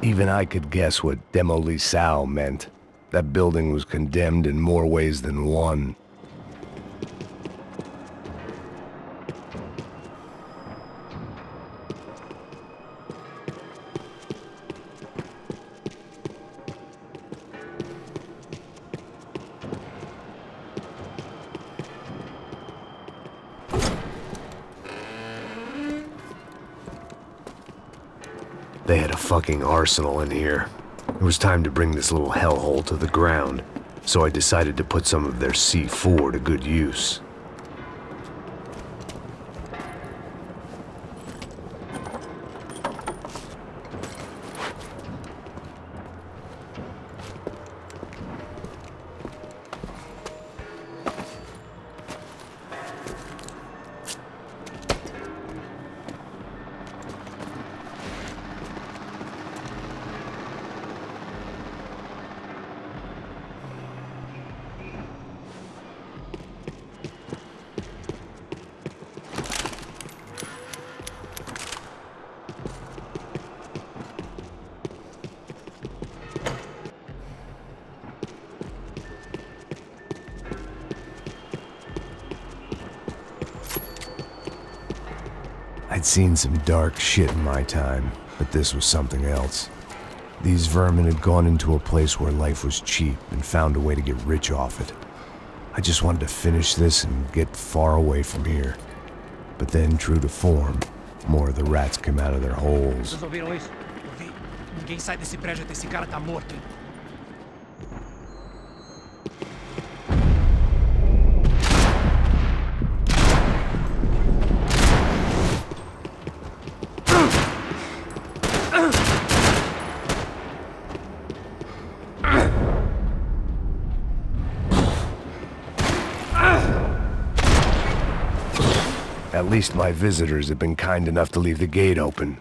Even I could guess what demolisal meant. That building was condemned in more ways than one. They had a fucking arsenal in here. It was time to bring this little hellhole to the ground, so I decided to put some of their C4 to good use. I'd seen some dark shit in my time, but this was something else. These vermin had gone into a place where life was cheap and found a way to get rich off it. I just wanted to finish this and get far away from here. But then, true to form, more of the rats came out of their holes. Vocês ouviram isso? Ouvi. Ninguém sai desse prédio até esse cara tá morto, hein? At least my visitors have been kind enough to leave the gate open.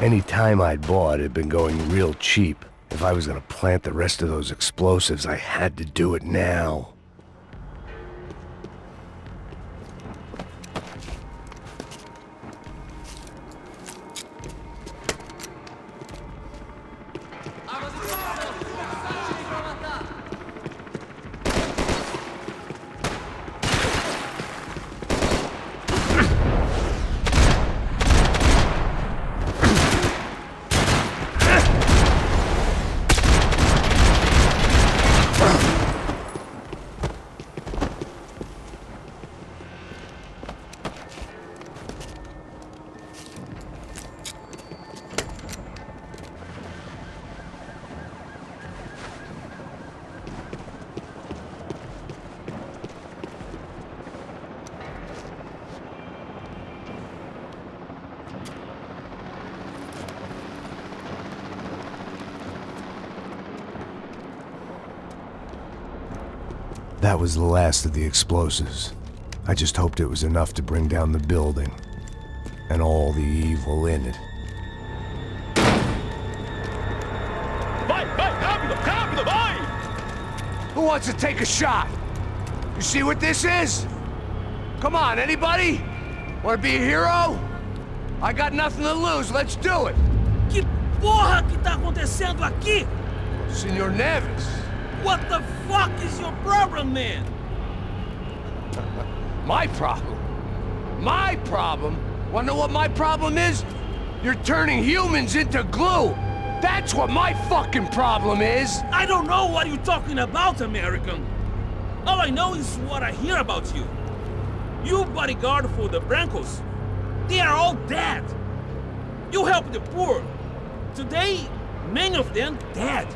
Any time I'd bought had been going real cheap. If I was gonna plant the rest of those explosives, I had to do it now. That was the last of the explosives. I just hoped it was enough to bring down the building and all the evil in it. Vai, vai, rápido, rápido, vai! Who wants to take a shot? You see what this is? Come on, anybody? Want to be a hero? I got nothing to lose, let's do it! Que porra que tá acontecendo aqui? Senor Neves. What the fuck is your problem, man? My problem? My problem? Wanna know what my problem is? You're turning humans into glue! That's what my fucking problem is! I don't know what you're talking about, American. All I know is what I hear about you. You bodyguard for the Brancos. They are all dead. You help the poor. Today, many of them dead.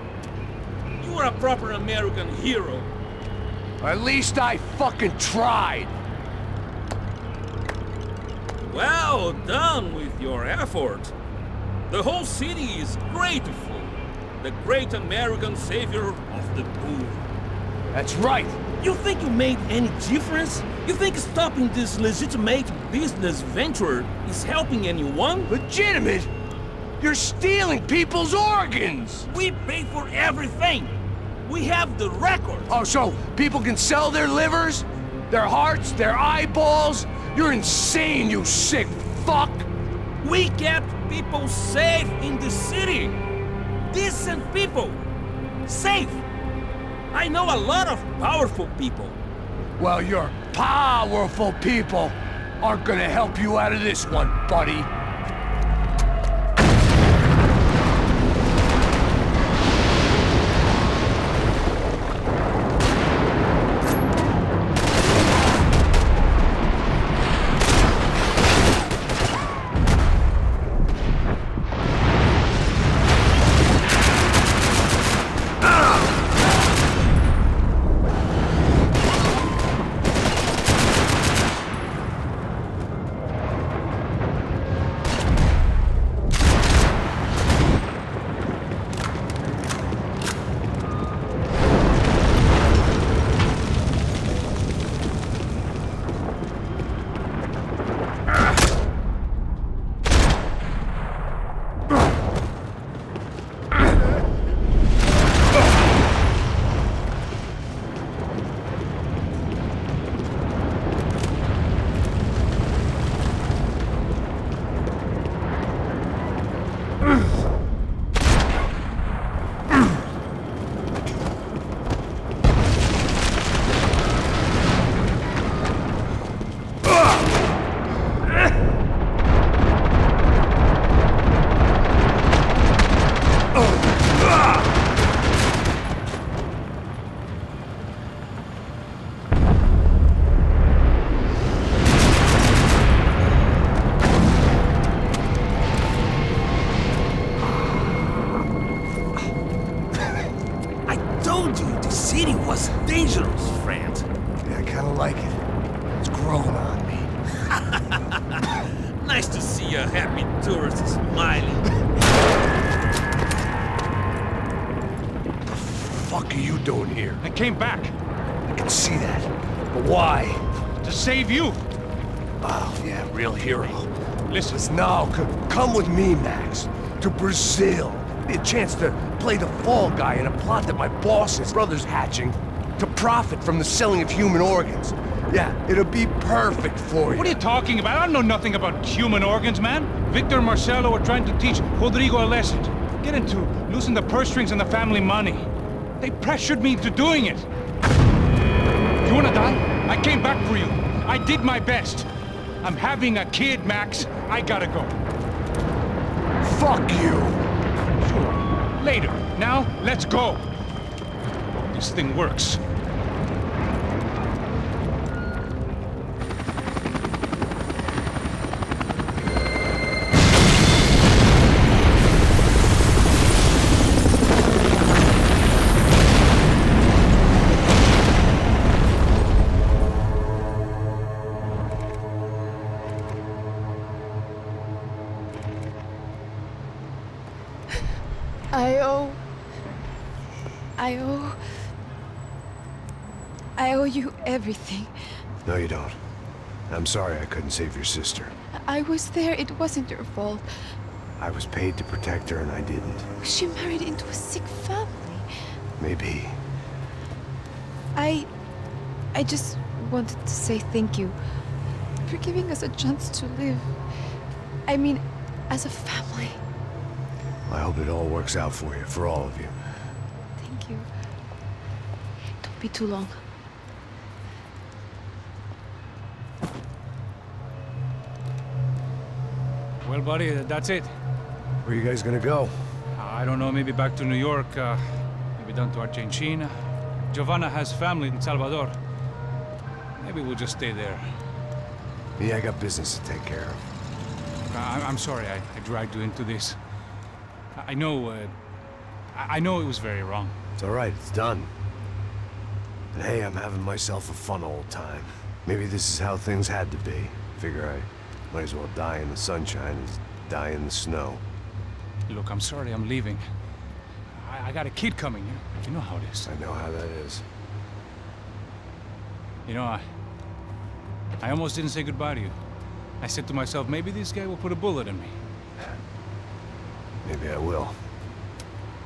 You are a proper American hero. At least I fucking tried! Well done with your effort. The whole city is grateful. The great American savior of the poor. That's right! You think you made any difference? You think stopping this legitimate business venture is helping anyone? Legitimate? You're stealing people's organs! We pay for everything. We have the record. Oh, so people can sell their livers? Their hearts? Their eyeballs? You're insane, you sick fuck! We kept people safe in the city. Decent people. Safe. I know a lot of powerful people. Well, your powerful people aren't gonna help you out of this one, buddy. Dangerous, friend. Yeah, I kinda like it. It's growing on me. Nice to see a happy tourist smiling. What the fuck are you doing here? I came back I can see that. But why? to save you. Oh, yeah, real hero. Listen, No, come with me, Max. To Brazil. Be a chance to play the fall guy in a plot that my boss's brother's hatching to profit from the selling of human organs. Yeah, it'll be perfect for you. what are you talking about? I don't know nothing about human organs, man. Victor and Marcelo are trying to teach Rodrigo a lesson. Get into losing the purse strings and the family money. They pressured me into doing it. You wanna die? I came back for you. I did my best. I'm having a kid, Max. I gotta go. Fuck you! Sure, later. Now, let's go. This thing works. I owe you everything. No, you don't. I'm sorry I couldn't save your sister. I was there. It wasn't your fault. I was paid to protect her and I didn't. She married into a sick family. Maybe. I just wanted to say thank you for giving us a chance to live. I mean, as a family. I hope it all works out for you, for all of you. Thank you. Don't be too long. Well, buddy, that's it. Where are you guys gonna go? I don't know, maybe back to New York, maybe down to Argentina. Giovanna has family in Salvador. Maybe we'll just stay there. Yeah, I got business to take care of. I'm sorry I dragged you into this. I know it was very wrong. It's all right, it's done. And hey, I'm having myself a fun old time. Maybe this is how things had to be. Figure I might as well die in the sunshine as die in the snow. Look, I'm sorry I'm leaving. I got a kid coming, you know how it is. I know how that is. You know, I almost didn't say goodbye to you. I said to myself, maybe this guy will put a bullet in me. Maybe I will.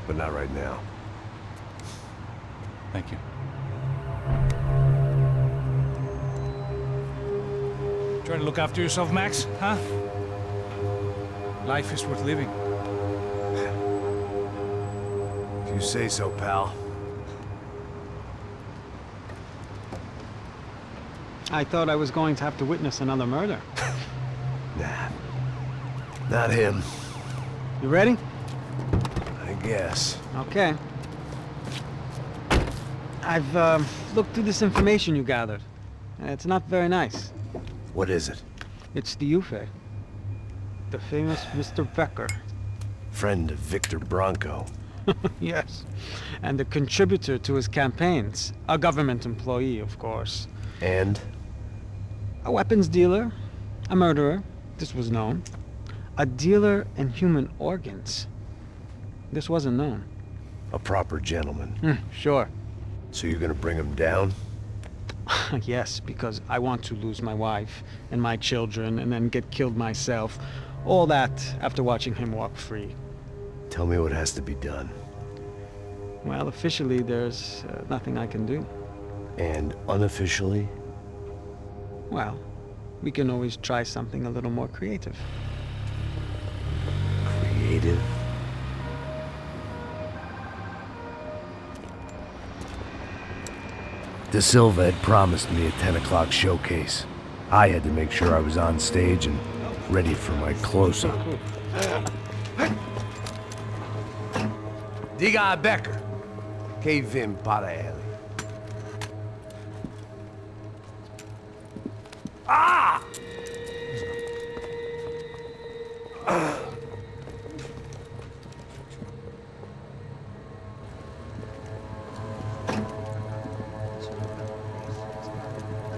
But not right now. Thank you. Try to look after yourself, Max, huh? Life is worth living. If you say so, pal. I thought I was going to have to witness another murder. Nah. Not him. You ready? I guess. Okay. I've looked through this information you gathered. And it's not very nice. What is it? It's the Ufe. The famous Mr. Becker. Friend of Victor Bronco. Yes. And a contributor to his campaigns. A government employee, of course. And? A weapons dealer. A murderer. This was known. A dealer in human organs. This wasn't known. A proper gentleman. Sure. So you're gonna bring him down? Yes, because I want to lose my wife and my children and then get killed myself. All that after watching him walk free. Tell me what has to be done. Well, officially, there's nothing I can do. And unofficially? Well, we can always try something a little more creative. Creative? De Silva had promised me a 10 o'clock showcase. I had to make sure I was on stage and ready for my close-up. Diga a Becker. Que vim para ele. Ah!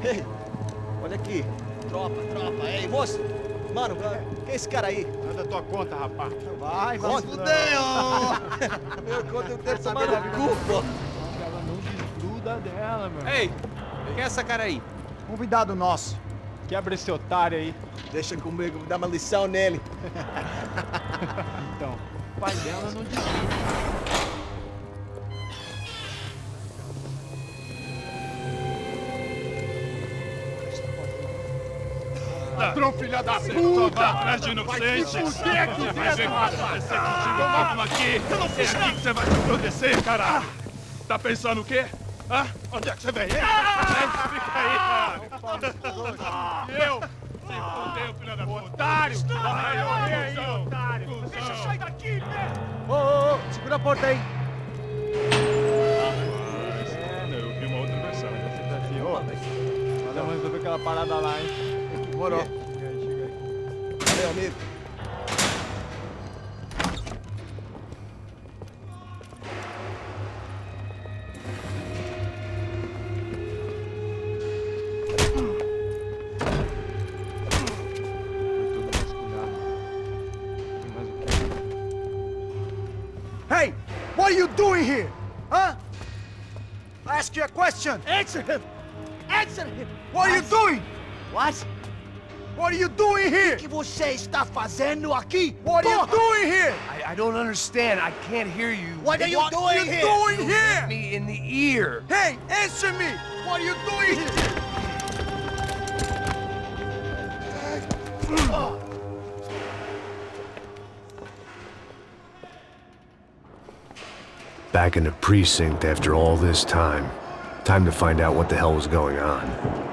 Ei, olha aqui. Tropa. Ei, moço. Mano, quem é esse cara aí? Manda tua conta, rapaz. Vai se fuder, ó. Meu conta eu tenho tomado no cu, pô. Ela não desgruda dela, meu. Ei, quem é essa cara aí? Convidado nosso. Quebra esse otário aí. Deixa comigo, vou dar uma lição nele. Então, o pai dela não desgruda. Ladrão, filha da puta! Só vai atrás de inocente! Vai ver o que vai acontecer contigo! Vamos aqui! Eu não fiz nada! Você vai se proteger, caralho! Tá pensando o quê? Hã? Onde é que você vem? Fica aí, cara! E eu? Se fodeu, filha da puta! Otário! Vai, eu otário! Deixa eu sair daqui, né? Ô, segura a porta aí. Eu vi uma outra versão. Vamos resolver aquela parada lá, hein? Demorou. Chega aí. Valeu, amigo. Hey, what are you doing here? Huh? I ask you a question. Answer him! Answer him! What are you doing? What? What are you doing here? O que você está fazendo aqui? What are you doing here? I don't understand. I can't hear you. What are you doing here? Doing here? Me in the ear. Hey, answer me! What are you doing here? Back in the precinct after all this time. Time to find out what the hell was going on.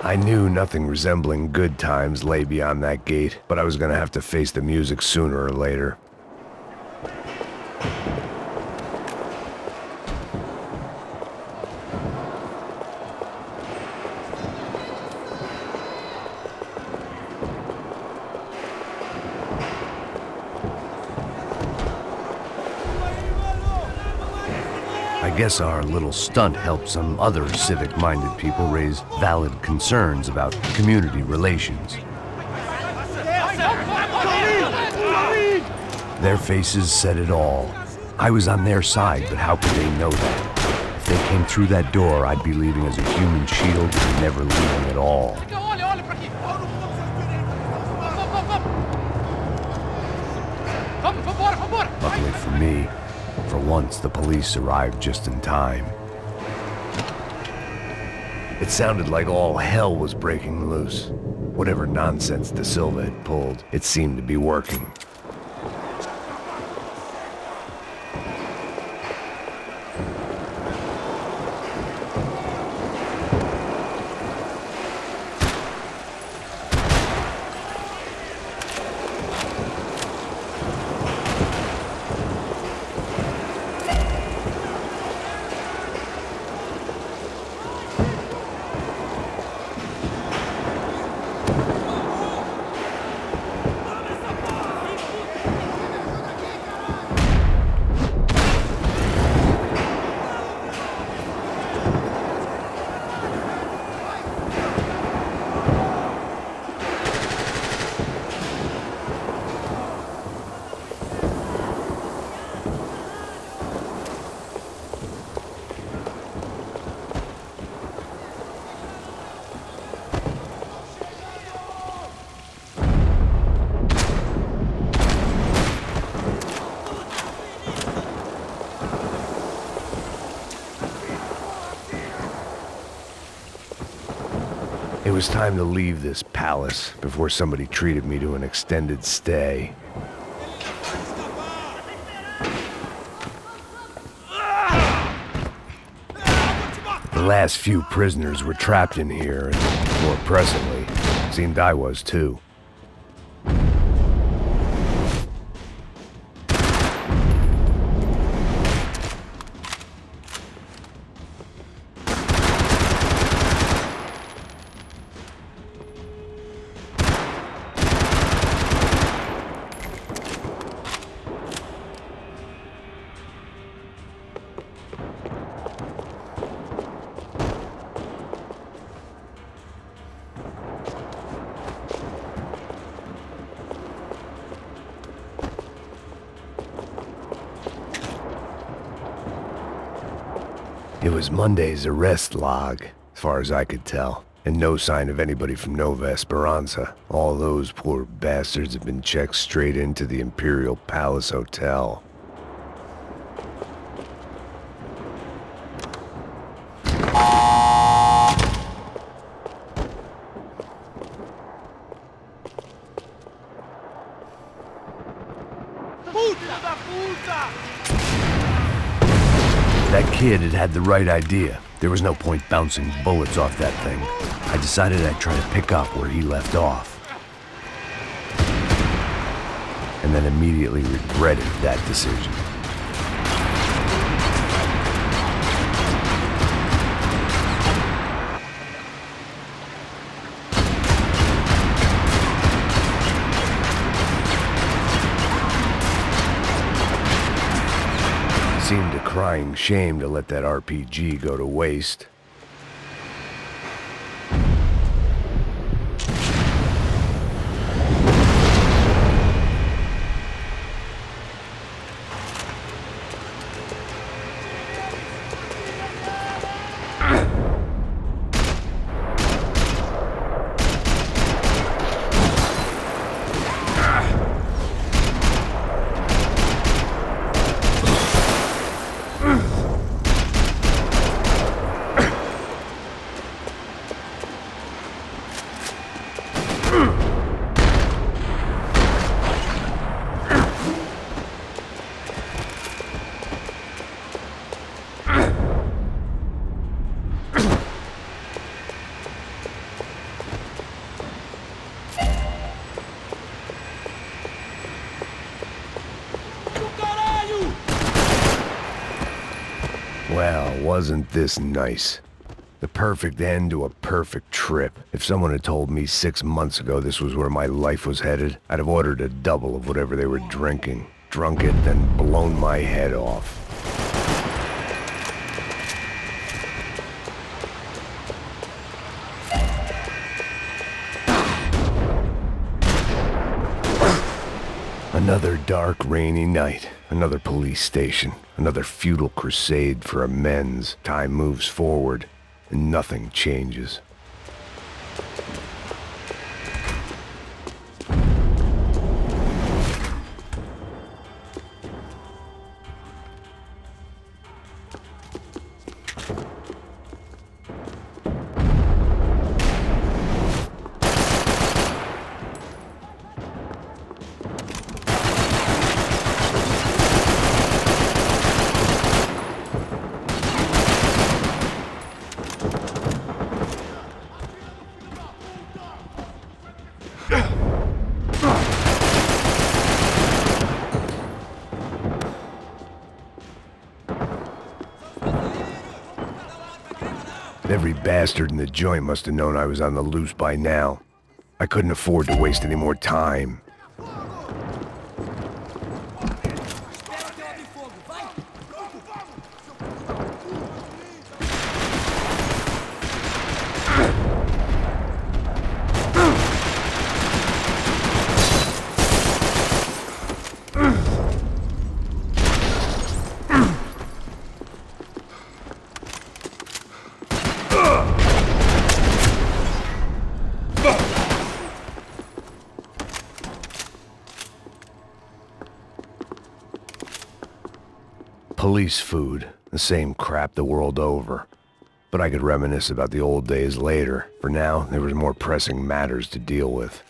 I knew nothing resembling good times lay beyond that gate, but I was gonna have to face the music sooner or later. I guess our little stunt helped some other civic-minded people raise valid concerns about community relations. Their faces said it all. I was on their side, but how could they know that? If they came through that door, I'd be leaving as a human shield and never leaving at all. Luckily for me, for once, the police arrived just in time. It sounded like all hell was breaking loose. Whatever nonsense De Silva had pulled, it seemed to be working. It was time to leave this palace before somebody treated me to an extended stay. The last few prisoners were trapped in here, and more presently, seemed I was too. It was Monday's arrest log, as far as I could tell, and no sign of anybody from Nova Esperanza. All those poor bastards had been checked straight into the Imperial Palace Hotel. That kid had had the right idea. There was no point bouncing bullets off that thing. I decided I'd try to pick up where he left off. And then immediately regretted that decision. Seemed a crying shame to let that RPG go to waste. Well, wasn't this nice? The perfect end to a perfect trip. If someone had told me 6 months ago this was where my life was headed, I'd have ordered a double of whatever they were drinking, drunk it, then blown my head off. Another dark, rainy night. Another police station. Another futile crusade for amends. Time moves forward, and nothing changes. Every bastard in the joint must have known I was on the loose by now. I couldn't afford to waste any more time. Police food, the same crap the world over. But I could reminisce about the old days later. For now, there was more pressing matters to deal with.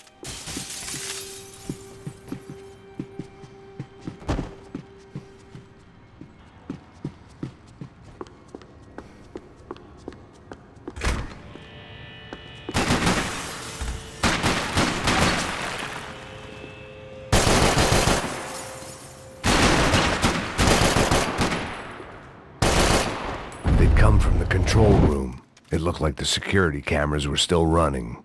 Come from the control room. It looked like the security cameras were still running.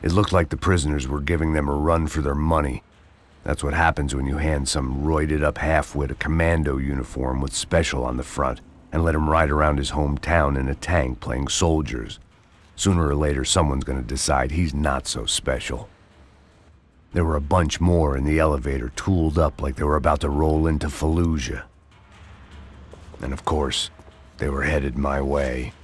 It looked like the prisoners were giving them a run for their money. That's what happens when you hand some roided-up halfwit a commando uniform with special on the front and let him ride around his hometown in a tank playing soldiers. Sooner or later, someone's gonna decide he's not so special. There were a bunch more in the elevator, tooled up like they were about to roll into Fallujah. And of course, they were headed my way.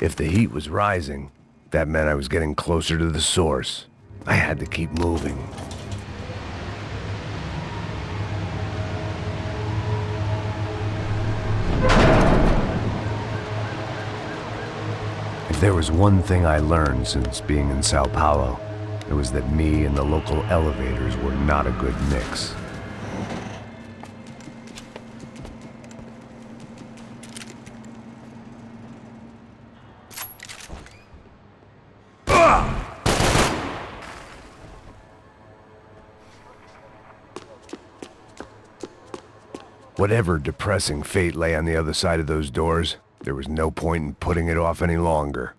If the heat was rising, that meant I was getting closer to the source. I had to keep moving. there was one thing I learned since being in Sao Paulo, it was that me and the local elevators were not a good mix. Whatever depressing fate lay on the other side of those doors, there was no point in putting it off any longer.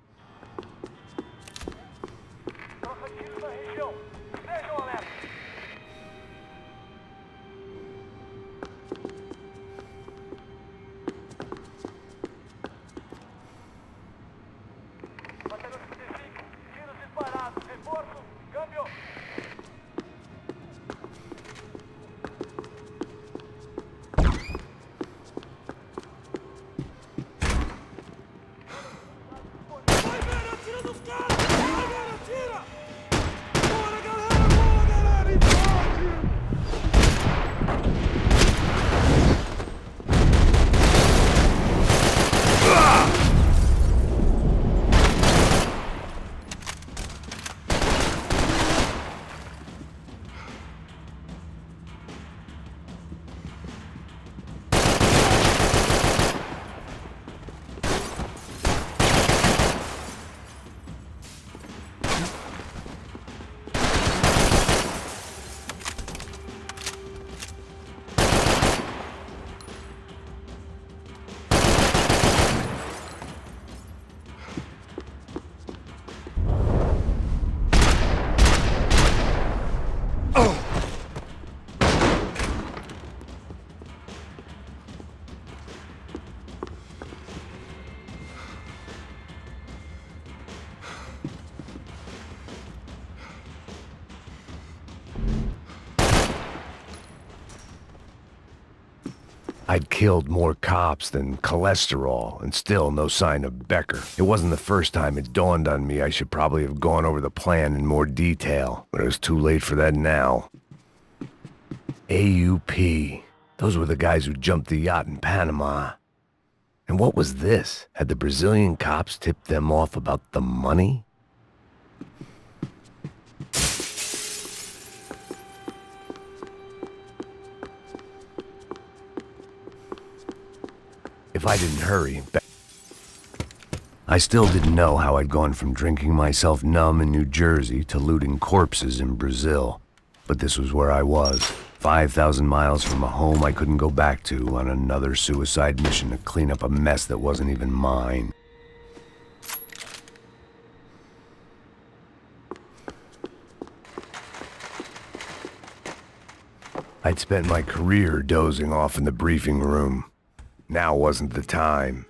I'd killed more cops than cholesterol, and still no sign of Becker. It wasn't the first time it dawned on me I should probably have gone over the plan in more detail, but it was too late for that now. AUP. Those were the guys who jumped the yacht in Panama. And what was this? Had the Brazilian cops tipped them off about the money? If I didn't hurry, I still didn't know how I'd gone from drinking myself numb in New Jersey to looting corpses in Brazil. But this was where I was, 5,000 miles from a home I couldn't go back to, on another suicide mission to clean up a mess that wasn't even mine. I'd spent my career dozing off in the briefing room. Now wasn't the time.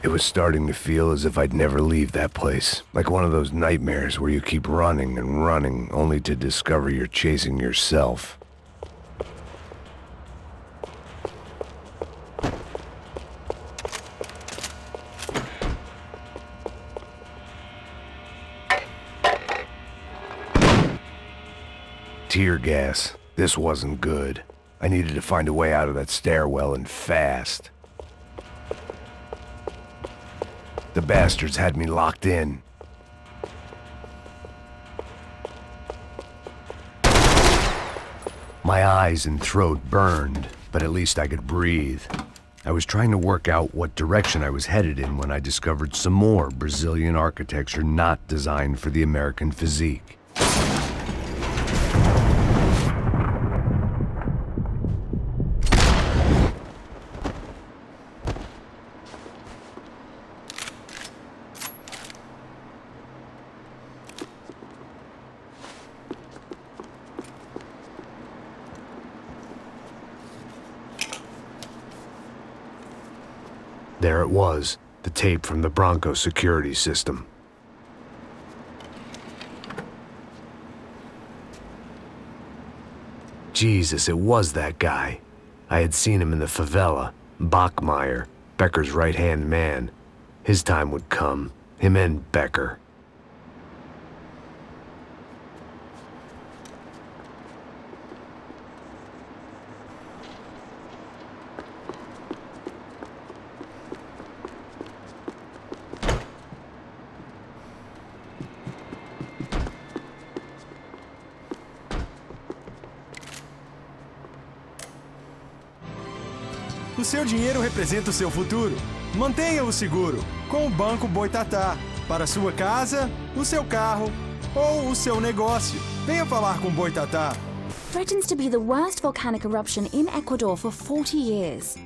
It was starting to feel as if I'd never leave that place. Like one of those nightmares where you keep running and running, only to discover you're chasing yourself. tear gas. This wasn't good. I needed to find a way out of that stairwell and fast. The bastards had me locked in. My eyes and throat burned, but at least I could breathe. I was trying to work out what direction I was headed in when I discovered some more Brazilian architecture not designed for the American physique. There it was, the tape from the Bronco security system. Jesus, it was that guy. I had seen him in the favela, Bachmeyer, Becker's right-hand man. His time would come, him and Becker. O seu dinheiro representa o seu futuro. Mantenha-o seguro com o Banco Boitatá. Para sua casa, o seu carro ou o seu negócio. Venha falar com Boitatá. Threatens to be the worst volcanic eruption in Ecuador for 40 years.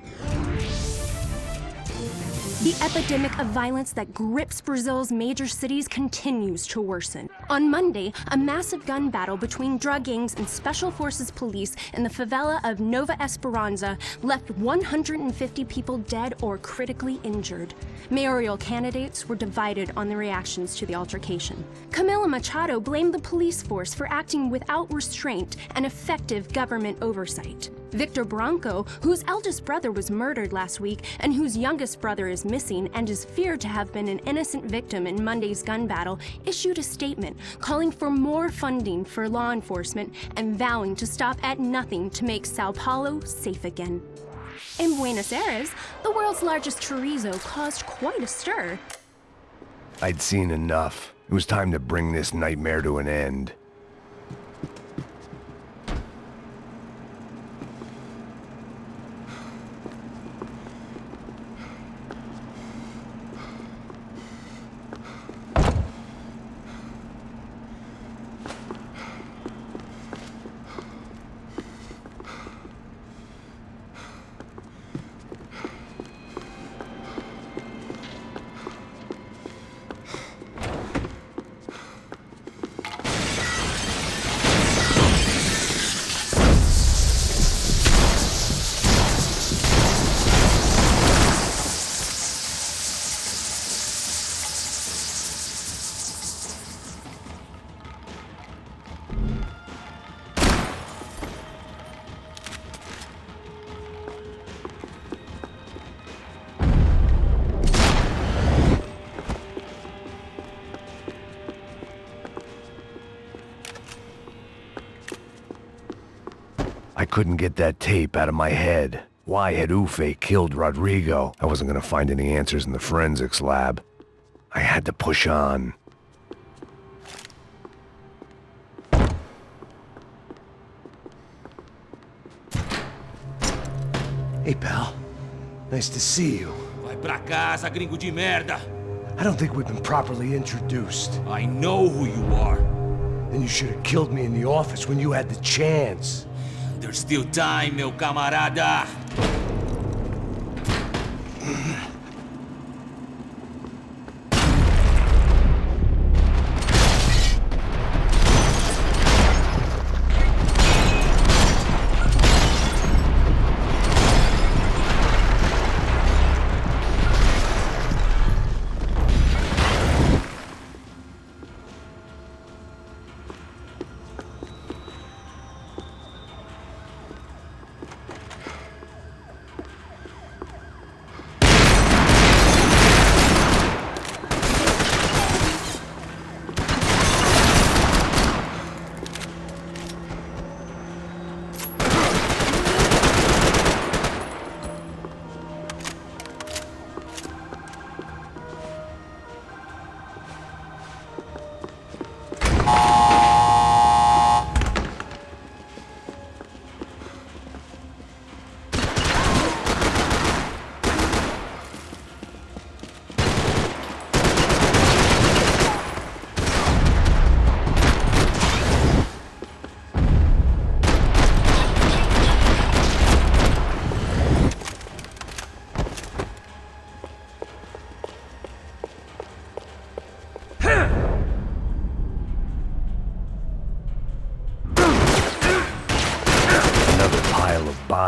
The epidemic of violence that grips Brazil's major cities continues to worsen. On Monday, a massive gun battle between drug gangs and special forces police in the favela of Nova Esperança left 150 people dead or critically injured. Mayoral candidates were divided on the reactions to the altercation. Camila Machado blamed the police force for acting without restraint and effective government oversight. Victor Branco, whose eldest brother was murdered last week and whose youngest brother is missing and is feared to have been an innocent victim in Monday's gun battle, issued a statement calling for more funding for law enforcement and vowing to stop at nothing to make Sao Paulo safe again. In Buenos Aires, the world's largest chorizo caused quite a stir. I'd seen enough. It was time to bring this nightmare to an end. I couldn't get that tape out of my head. Why had Ufe killed Rodrigo? I wasn't gonna find any answers in the forensics lab. I had to push on. Hey, pal. Nice to see you. Vai pra casa, gringo de merda! I don't think we've been properly introduced. I know who you are. Then you should have killed me in the office when you had the chance. There's still time, meu camarada!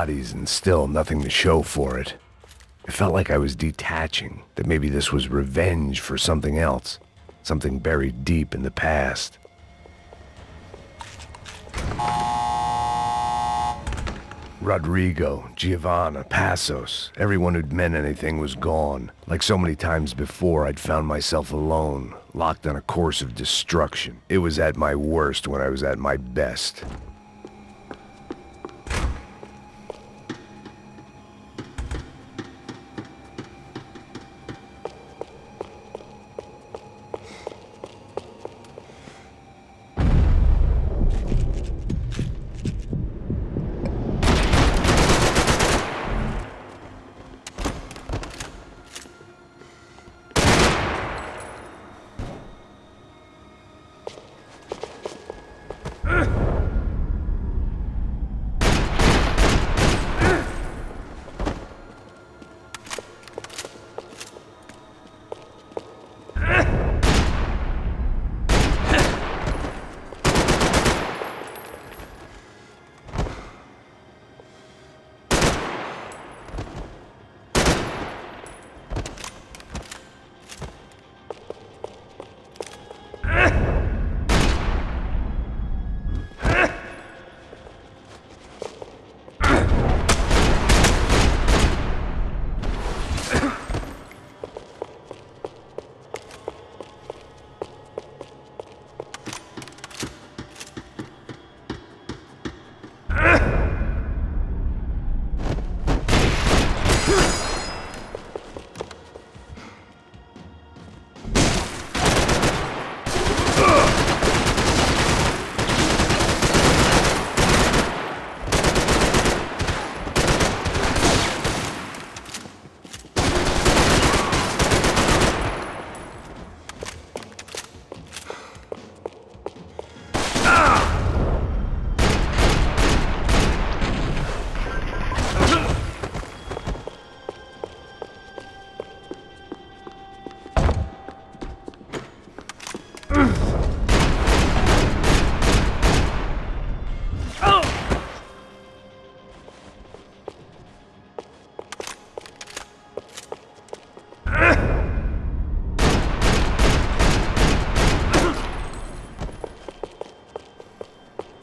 bodies and still nothing to show for it. It felt like I was detaching, that maybe this was revenge for something else, something buried deep in the past. Rodrigo, Giovanna, Passos, everyone who'd meant anything was gone. Like so many times before, I'd found myself alone, locked on a course of destruction. It was at my worst when I was at my best.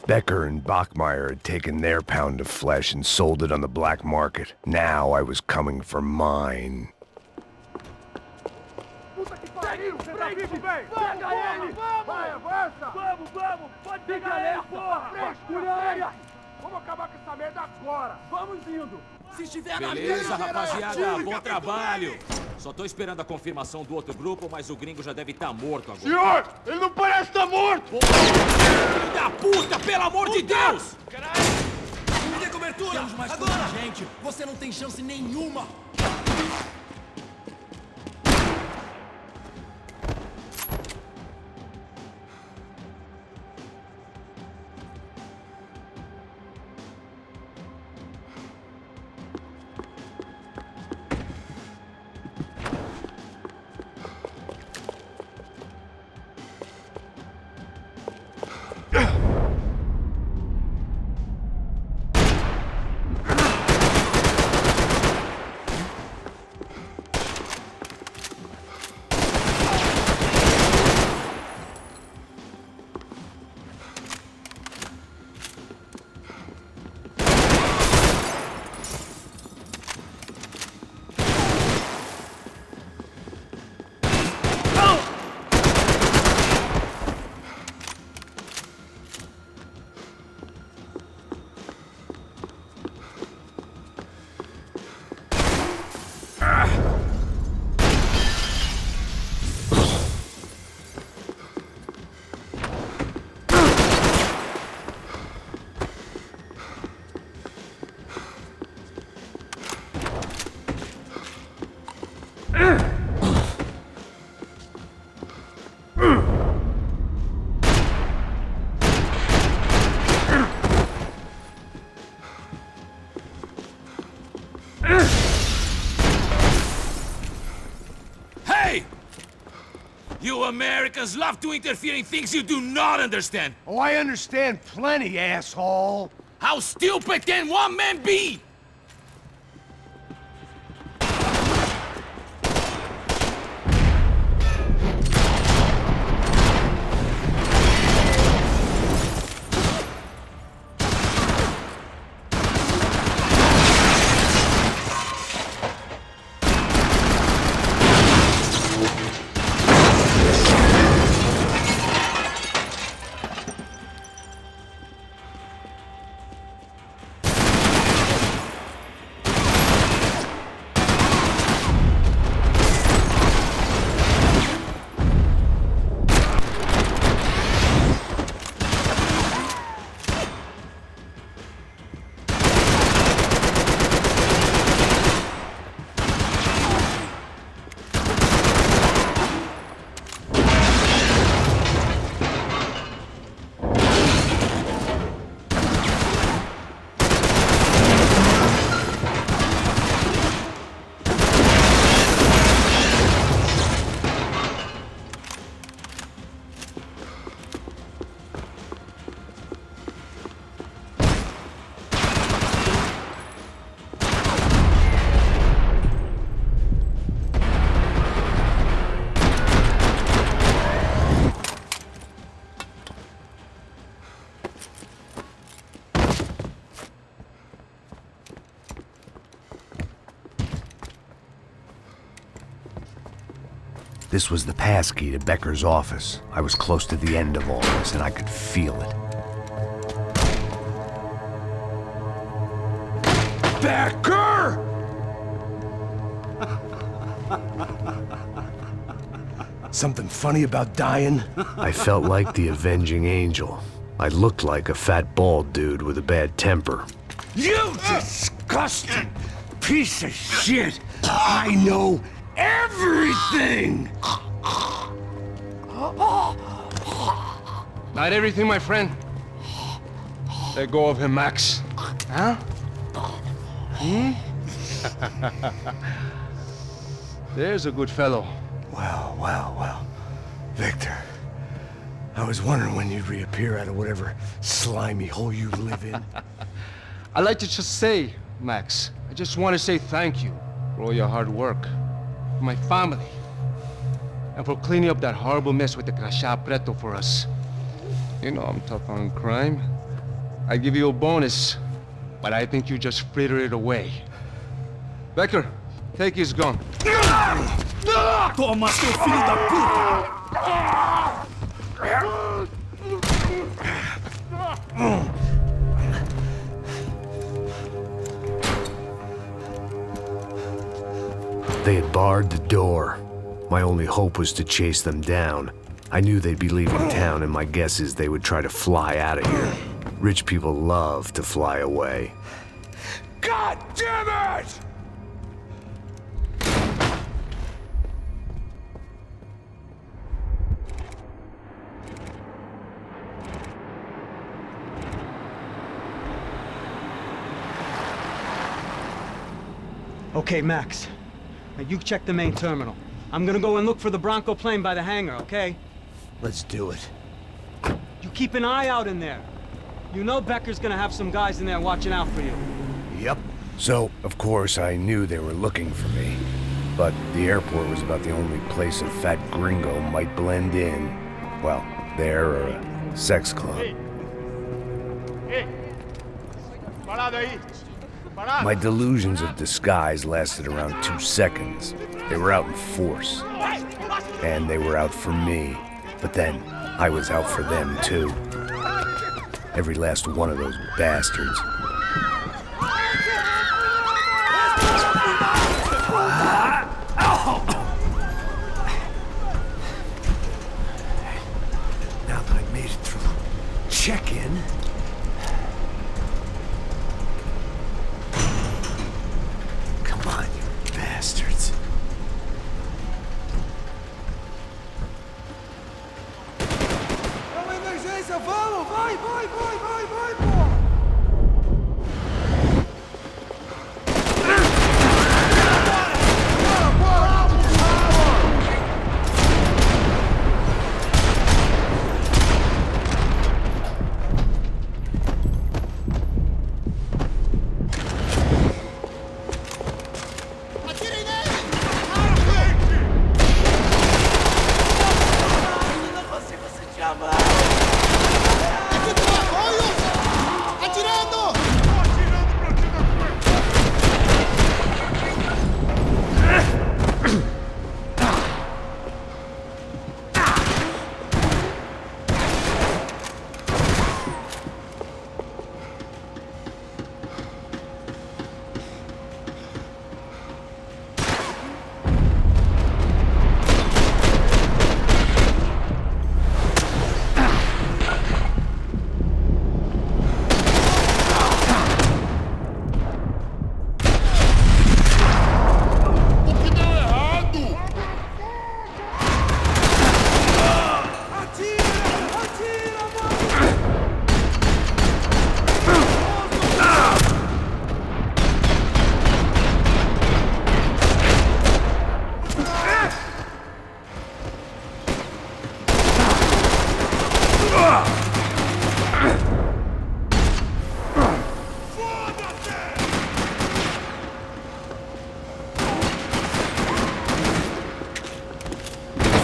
Becker and Bachmeyer had taken their pound of flesh and sold it on the black market. Now I was coming for mine. Beleza, rapaziada, bom trabalho. Só tô esperando a confirmação do outro grupo, mas o gringo já deve estar morto agora. Senhor, ele não parece estar morto! Filho da puta, pelo amor de Deus! Caralho! Me dê cobertura! Temos mais agora! Gente, você não tem chance nenhuma! You Americans love to interfere in things you do not understand. Oh, I understand plenty, asshole. How stupid can one man be? This was the passkey to Becker's office. I was close to the end of all this, and I could feel it. Becker! Something funny about dying? I felt like the avenging angel. I looked like a fat bald dude with a bad temper. You disgusting piece of shit! I know everything! Not everything, my friend. Let go of him, Max. Huh? There's a good fellow. Well. Victor, I was wondering when you'd reappear out of whatever slimy hole you live in. I'd like to just say, Max, I just want to say thank you for all your hard work, for my family, and for cleaning up that horrible mess with the Crachá Preto for us. You know I'm tough on crime. I give you a bonus, but I think you just frittered it away. Becker, take his gun. Toma, seu filho da puta! They had barred the door. My only hope was to chase them down. I knew they'd be leaving town, and my guess is they would try to fly out of here. Rich people love to fly away. God damn it! Okay, Max. Now you check the main terminal. I'm gonna go and look for the Bronco plane by the hangar, okay? Let's do it. You keep an eye out in there. You know Becker's gonna have some guys in there watching out for you. Yep. So, of course, I knew they were looking for me. But the airport was about the only place a fat gringo might blend in. Well, there or a sex club. My delusions of disguise lasted around 2 seconds. They were out in force. And they were out for me. But then, I was out for them too. Every last one of those bastards. Now that I made it through check-in, come on, you bastards. É uma emergência, vamos! Vai, pô!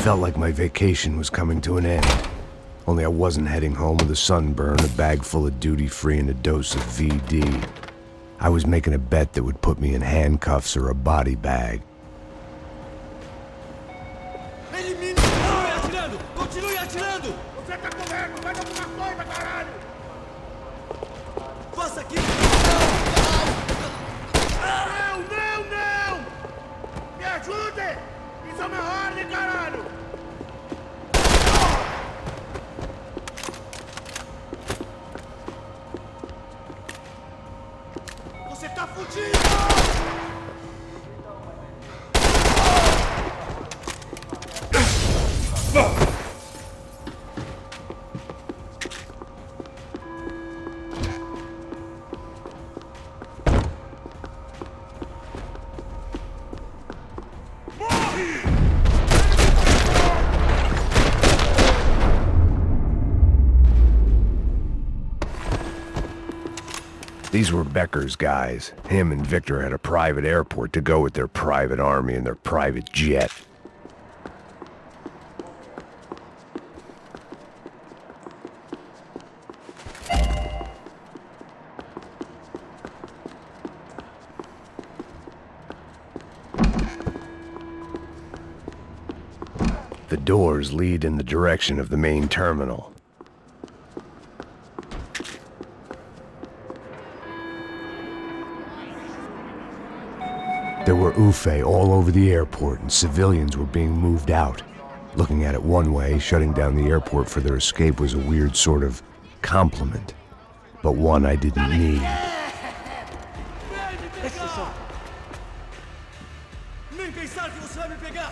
Felt like my vacation was coming to an end. Only I wasn't heading home with a sunburn, a bag full of duty-free, and a dose of VD. I was making a bet that would put me in handcuffs or a body bag. Elimine! Continue atirando! Continue atirando! Você tá correndo! Faz alguma coisa, caralho! Faça aqui! Não, não, não! Me ajude! Isso é uma ordem, caralho! Você tá fudido! These were Becker's guys. Him and Victor had a private airport to go with their private army and their private jet. The doors lead in the direction of the main terminal. There were UFE all over the airport, and civilians were being moved out. Looking at it one way, shutting down the airport for their escape was a weird sort of compliment, but one I didn't need. Nem pensar que você vai me pegar!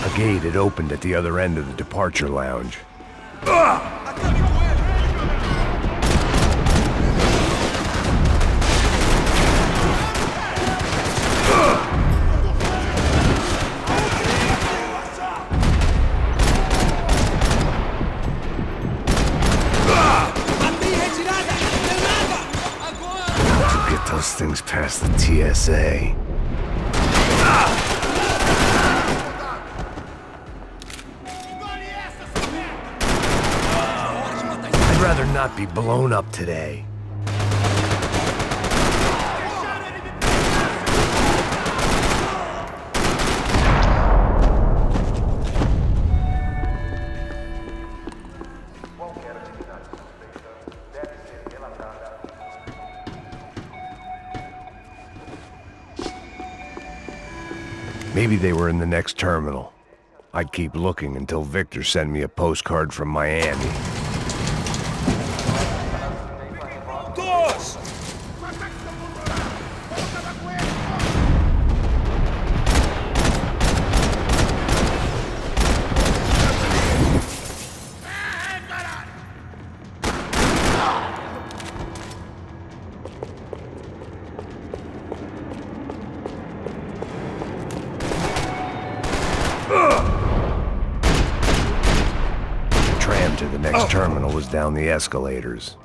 A gate had opened at the other end of the departure lounge. To get those things past the TSA. I'd rather not be blown up today. Maybe they were in the next terminal. I'd keep looking until Victor sent me a postcard from Miami. Todos! The tram to the next terminal was down the escalators.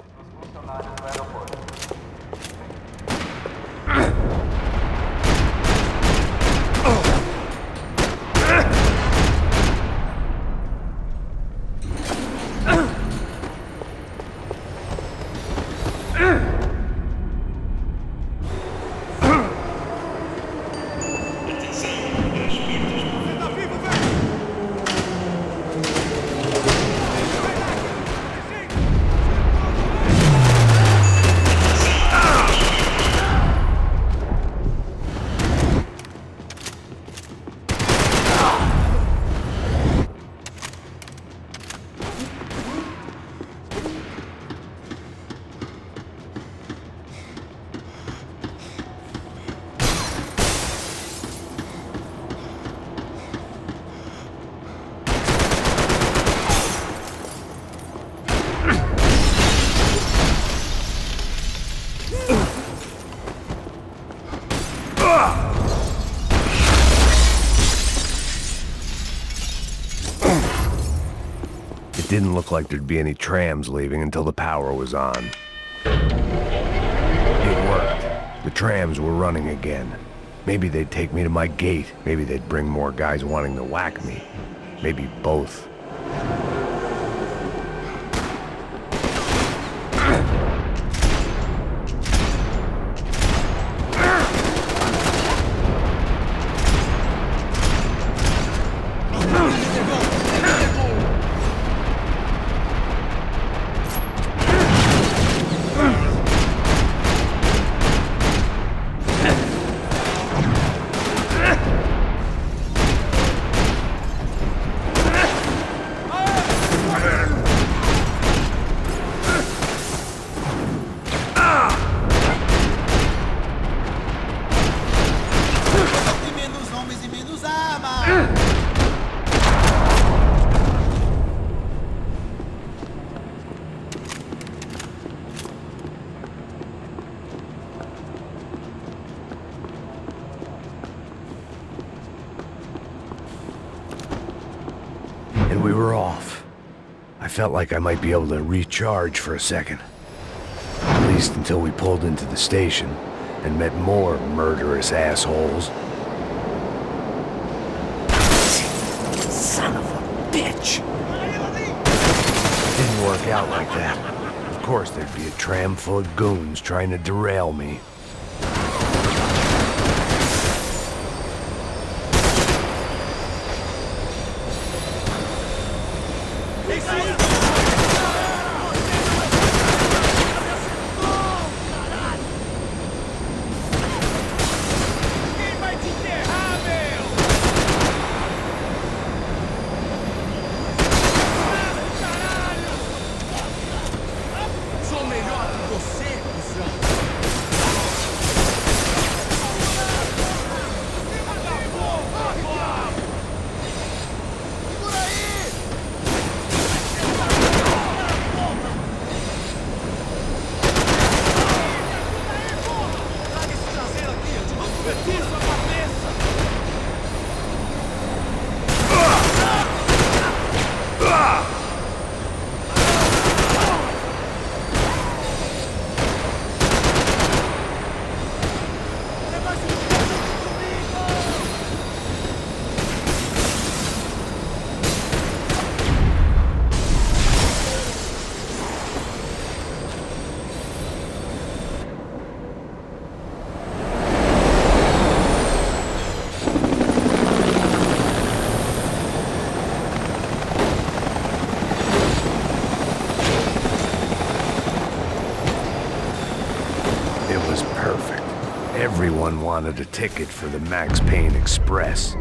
It didn't look like there'd be any trams leaving until the power was on. It worked. The trams were running again. Maybe they'd take me to my gate. Maybe they'd bring more guys wanting to whack me. Maybe both. And we were off. I felt like I might be able to recharge for a second. At least until we pulled into the station and met more murderous assholes. Son of a bitch! Didn't work out like that. Of course there'd be a tram full of goons trying to derail me. Everyone wanted a ticket for the Max Payne Express.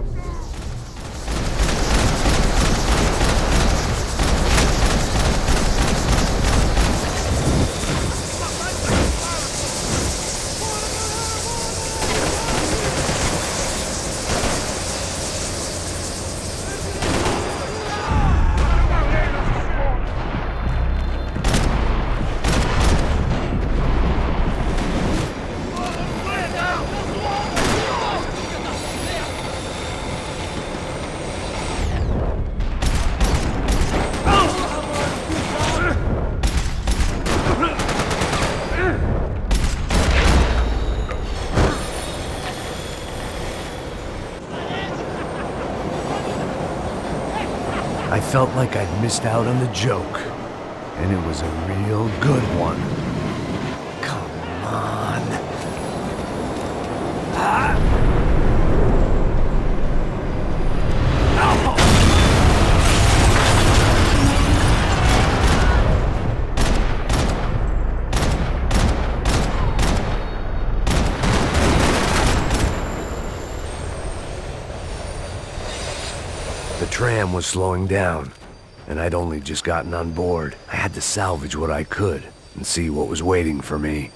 I felt like I'd missed out on the joke, and it was a real good one. Come on. The tram was slowing down, and I'd only just gotten on board. I had to salvage what I could and see what was waiting for me.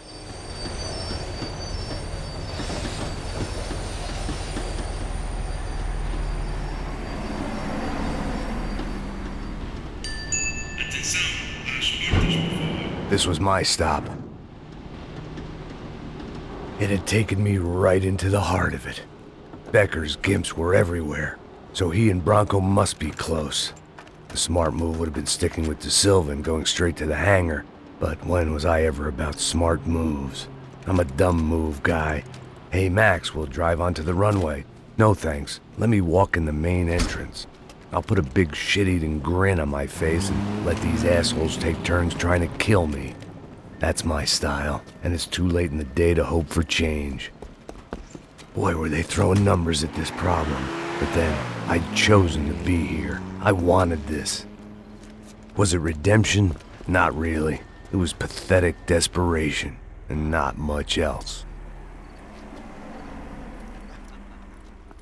This was my stop. It had taken me right into the heart of it. Becker's gimps were everywhere, so he and Bronco must be close. The smart move would have been sticking with De Silva and going straight to the hangar, but when was I ever about smart moves? I'm a dumb move guy. Hey Max, we'll drive onto the runway. No thanks, let me walk in the main entrance. I'll put a big shit-eating grin on my face and let these assholes take turns trying to kill me. That's my style, and it's too late in the day to hope for change. Boy, were they throwing numbers at this problem. But then, I'd chosen to be here. I wanted this. Was it redemption? Not really. It was pathetic desperation, and not much else.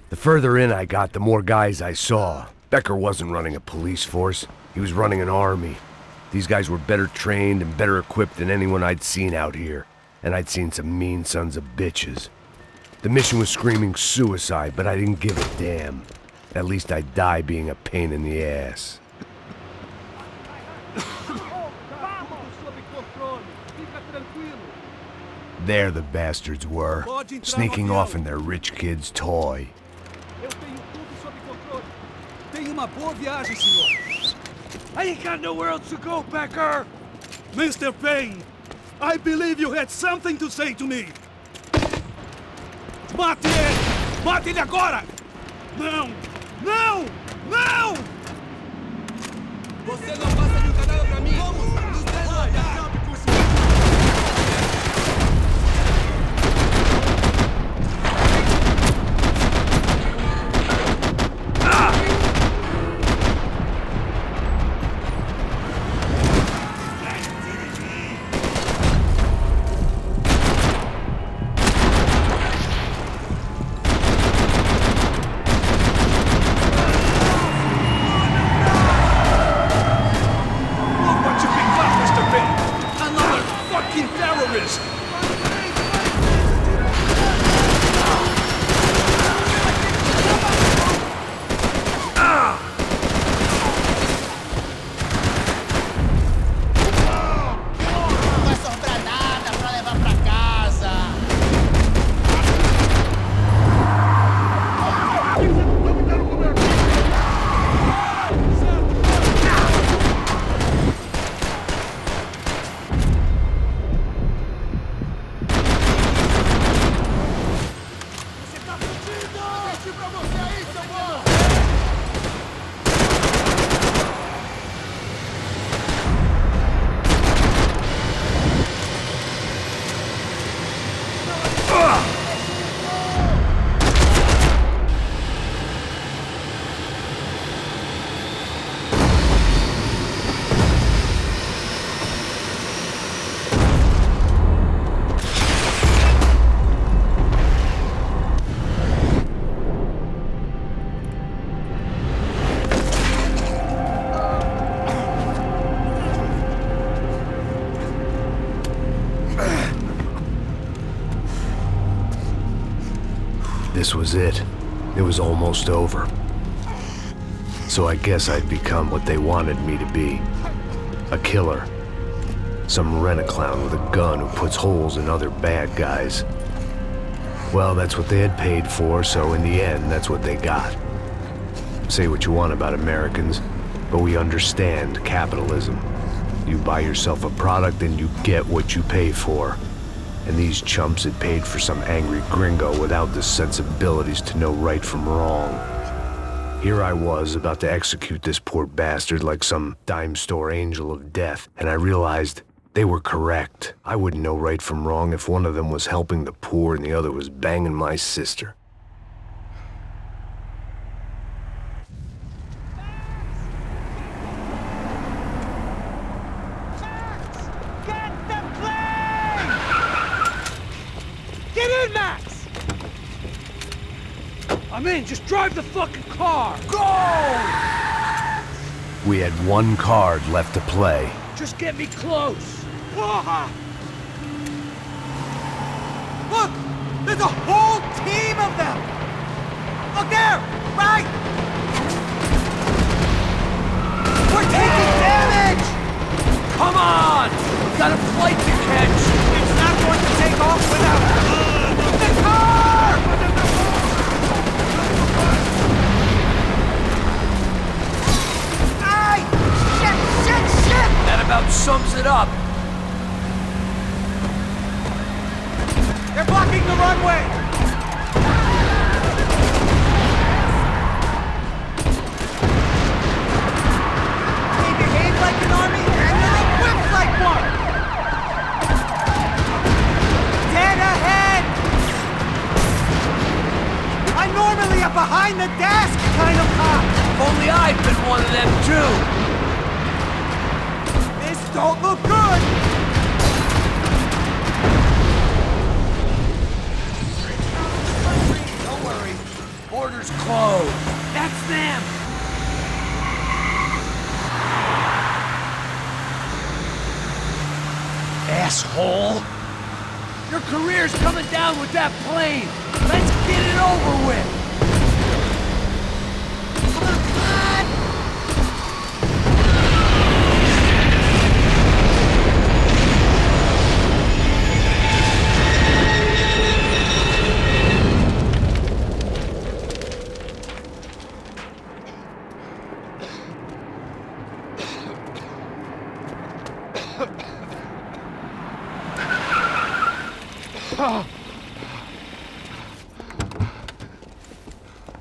The further in I got, the more guys I saw. Becker wasn't running a police force. He was running an army. These guys were better trained and better equipped than anyone I'd seen out here. And I'd seen some mean sons of bitches. The mission was screaming suicide, but I didn't give a damn. At least I'd die being a pain in the ass. There the bastards were, sneaking off in their rich kid's toy. I ain't got nowhere else to go, Becker! Mr. Payne, I believe you had something to say to me! Mate ele! Mate ele agora! Não! Não! Não! Você não passa de cadáver pra mim! Vamos! Nos dedos! Look what you become, Mr. Payne! this was it. It was almost over. So I guess I'd become what they wanted me to be. A killer. Some rent-a-clown with a gun who puts holes in other bad guys. Well, that's what they had paid for, so in the end, that's what they got. Say what you want about Americans, but we understand capitalism. You buy yourself a product and you get what you pay for. And these chumps had paid for some angry gringo without the sensibilities to know right from wrong. Here I was, about to execute this poor bastard like some dime store angel of death, and I realized they were correct. I wouldn't know right from wrong if one of them was helping the poor and the other was banging my sister. Get in, Max! I'm in, just drive the fucking car! Go! We had one card left to play. Just get me close! Look! There's a whole team of them! Look there! Right! We're taking damage! Come on! We've got a flight to catch! It's not going to take off without the car! Aye! Shit! That about sums it up. They're blocking the runway! They behave like an army and they're equipped like one! Dead ahead! I'm normally a behind the desk kind of cop! If only I'd been one of them too! This don't look good! Don't worry, border's closed. That's them! Asshole! Your career's coming down with that plane! Let's get it over with!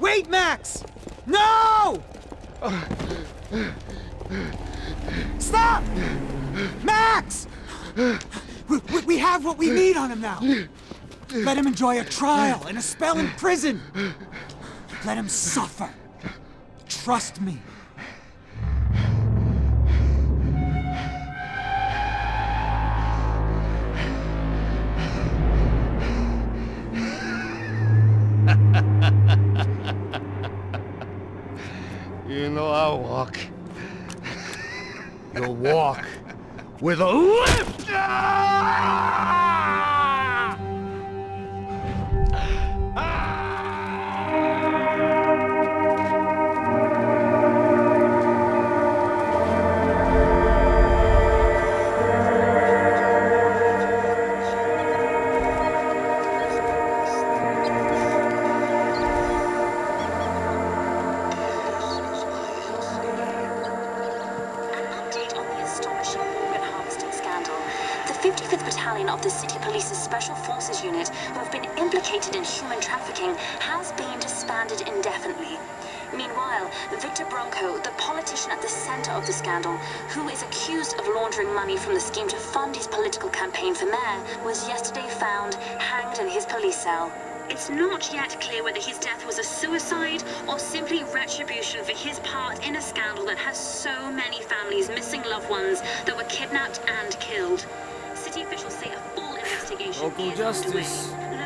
Wait, Max! No! Stop! Max! We have what we need on him now. Let him enjoy a trial and a spell in prison. Let him suffer. Trust me. You know I'll walk. You'll walk with a lift! Of the City Police's Special Forces unit who have been implicated in human trafficking has been disbanded indefinitely. Meanwhile, Victor Bronco, the politician at the center of the scandal, who is accused of laundering money from the scheme to fund his political campaign for mayor, was yesterday found hanged in his police cell. It's not yet clear whether his death was a suicide or simply retribution for his part in a scandal that has so many families missing loved ones that were kidnapped and killed. City officials say a full investigation Local is justice. underway.